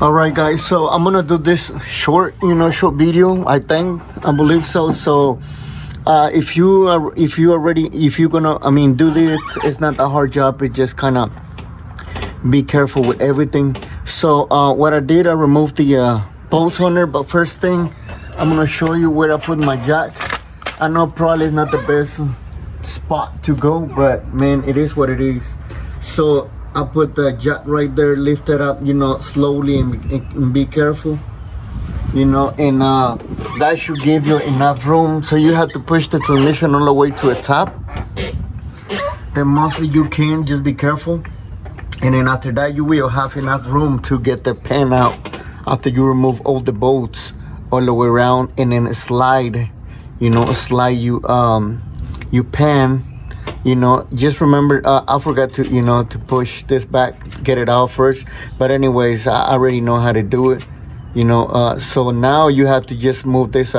All right, guys. So I'm gonna do this short video. I believe so. So if you're gonna, do this, it's not a hard job. It just kind of be careful with everything. So what I did, I removed the bolts on there. But first thing, I'm gonna show you where I put my jack. I know probably it's not the best spot to go, but man, it is what it is. So I put the jack right there, lift it up, slowly and be careful, and that should give you enough room. So you have to push the transmission all the way to the top. Then mostly you can, just be careful. And then after that, you will have enough room to get the pen out after you remove all the bolts all the way around, and then slide you pen. Just remember, I forgot to to push this back, get it out first. But anyways, I already know how to do it. So now you have to just move this,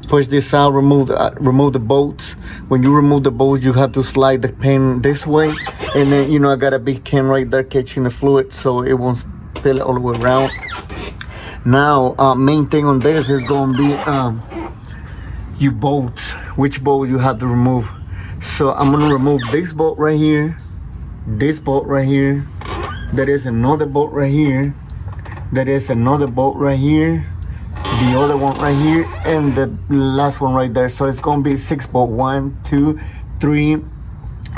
push this out, remove the bolts. When you remove the bolts, you have to slide the pen this way, and then I got a big can right there catching the fluid, so it won't spill it all the way around. Now, main thing on this is gonna be you bolts. Which bolt you have to remove? So I'm gonna remove this bolt right here, this bolt right here. There is another bolt right here. There is another bolt right here, the other one right here, and the last one right there. So it's gonna be 6 bolts. 1, 2, 3,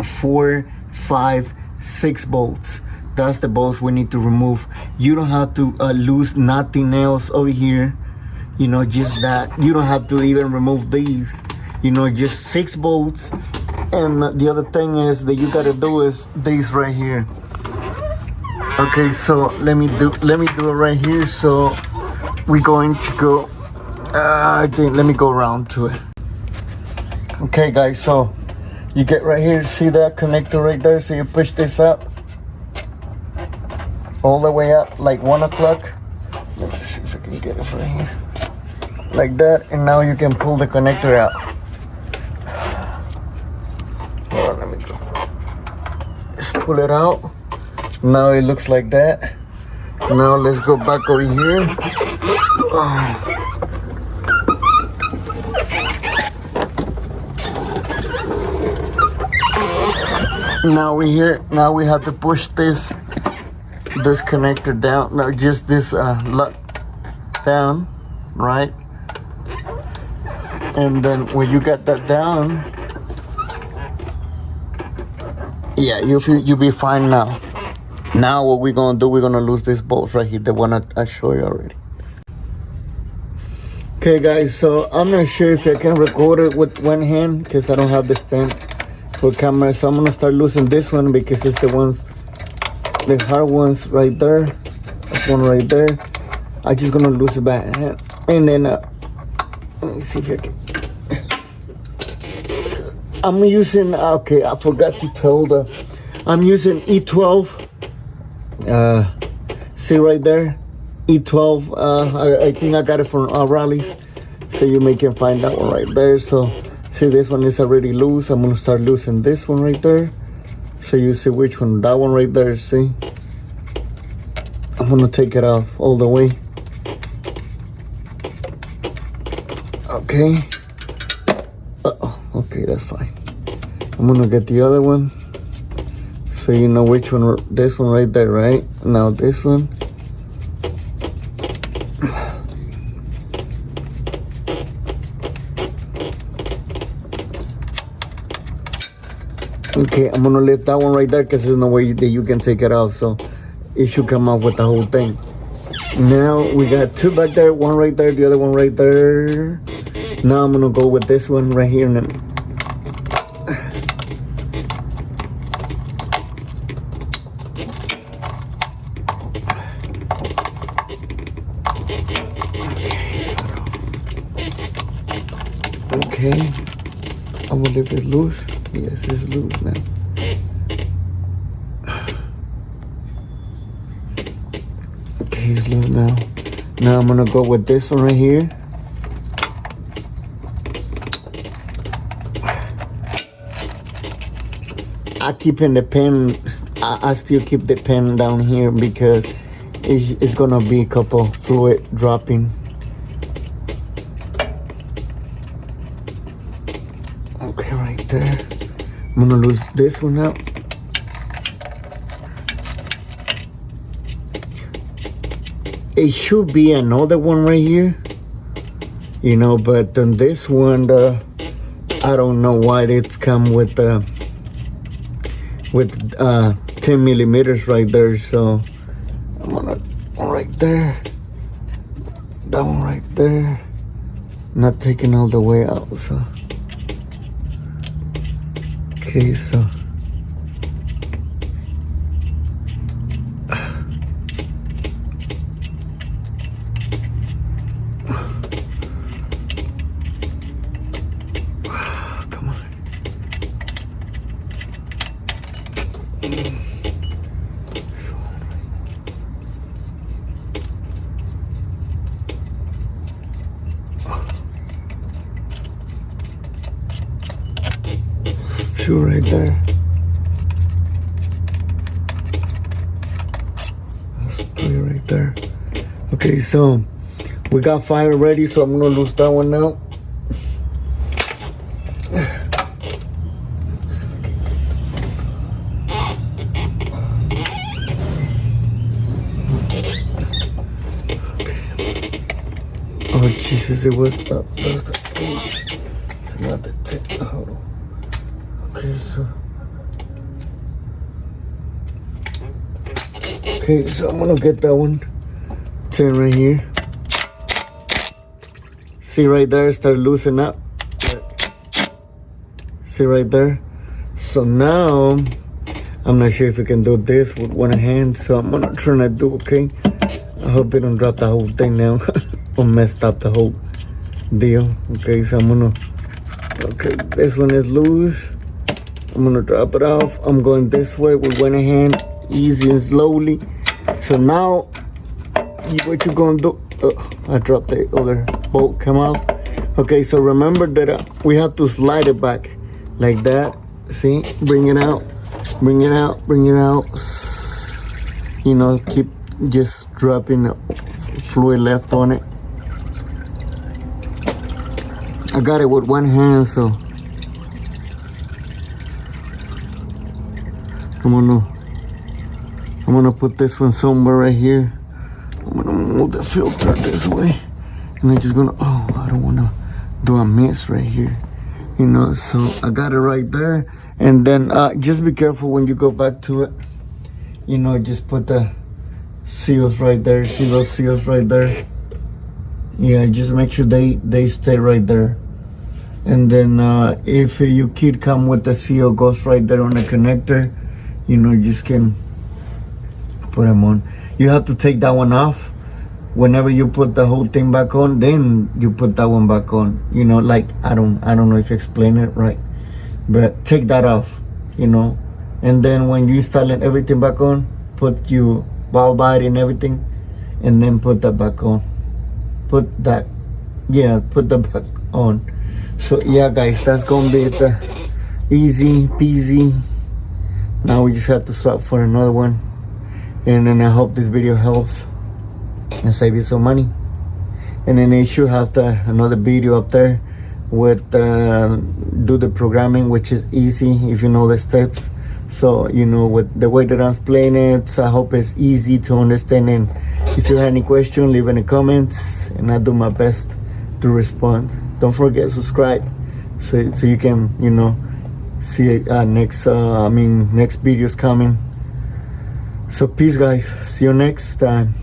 4, 5, 6 bolts. That's the bolts we need to remove. You don't have to lose nothing else over here. Just that. You don't have to even remove these. Just 6 bolts. And the other thing is that you gotta do is these right here. Okay, so let me do it right here. So we're going to go. Let me go around to it. Okay, guys. So you get right here. See that connector right there? So you push this up all the way up, like 1 o'clock. Let me see if I can get it right here, like that. And now you can pull the connector out. Hold on, let me go. Just pull it out. Now it looks like that. Now let's go back over here. Now we have to push this connector down. Now just this lock down, right? And then when you get that down, yeah, you'll be fine now. Now what we're gonna do, we're gonna lose this bolt right here, the one I showed you already. Okay, guys, so I'm not sure if I can record it with one hand because I don't have the stand for camera. So I'm gonna start losing this one because it's the hard ones right there. This one right there. I'm just gonna lose it by hand, and then let me see if I can. I'm using, okay, I forgot to tell I'm using E12. See right there, E12. I think I got it from Rallies, so you can find that one right there. So see, this one is already loose. I'm gonna start loosening this one right there, so you see which one. That one right there. See, I'm gonna take it off all the way. Okay. Okay, that's fine. I'm gonna get the other one, so you know which one. This one right there, right? Now this one. Okay, I'm gonna lift that one right there because there's no way that you can take it off, so it should come off with the whole thing. Now we got 2 back there, one right there, the other one right there. Now I'm gonna go with this one right here, and then okay, I'm gonna leave it loose. Yes, it's loose now. Okay, it's loose now. Now I'm gonna go with this one right here. I keep in the pen. I still keep the pen down here because it's gonna be a couple fluid dropping. Okay, right there. I'm gonna lose this one out. It should be another one right here, you know, but on this one, I don't know why it's come with 10 millimeters right there. So I'm gonna right there, that one right there, not taking all the way out. So okay, so two right there. That's three right there. Okay, so we got 5 ready, so I'm gonna lose that one now. Oh Jesus, it was that was the 8. It's not the 10. Hold on. Okay, so I'm gonna get that one. 10 right here. See right there, start loosening up. See right there. So now I'm not sure if we can do this with one hand, so I'm gonna try to do. Okay, I hope it don't drop the whole thing now or messed up the whole deal. Okay, so I'm gonna, okay, this one is loose. I'm gonna drop it off. I'm going this way with one hand, easy and slowly. So now what you gonna do, I dropped the other bolt, come off. Okay, so remember that we have to slide it back like that. See, bring it out, bring it out, bring it out. You know, keep just dropping fluid left on it. I got it with one hand, so I'm gonna put this one somewhere right here. I'm gonna move the filter this way, and I'm just gonna, oh, I don't wanna do a miss right here, you know. So I got it right there, and then just be careful when you go back to it, you know. Just put the seals right there. See those seals right there? Yeah, just make sure they stay right there. And then if your kit come with the seal, goes right there on the connector, you know, you just can put them on. You have to take that one off whenever you put the whole thing back on. Then you put that one back on, you know. Like I don't know if I explain it right, but take that off, you know. And then when you installing everything back on, put your ball bite and everything, and then put that back on. Put that back on. So yeah guys, that's gonna be it. Easy peasy. Now we just have to swap for another one, and then I hope this video helps and save you some money. And then I should have another video up there with do the programming, which is easy if you know the steps. So you know, with the way that I'm explaining it, so I hope it's easy to understand. And if you have any question, leave in the comments, and I do my best to respond. Don't forget to subscribe, so you can, you know, see next videos coming. So peace guys, see you next time.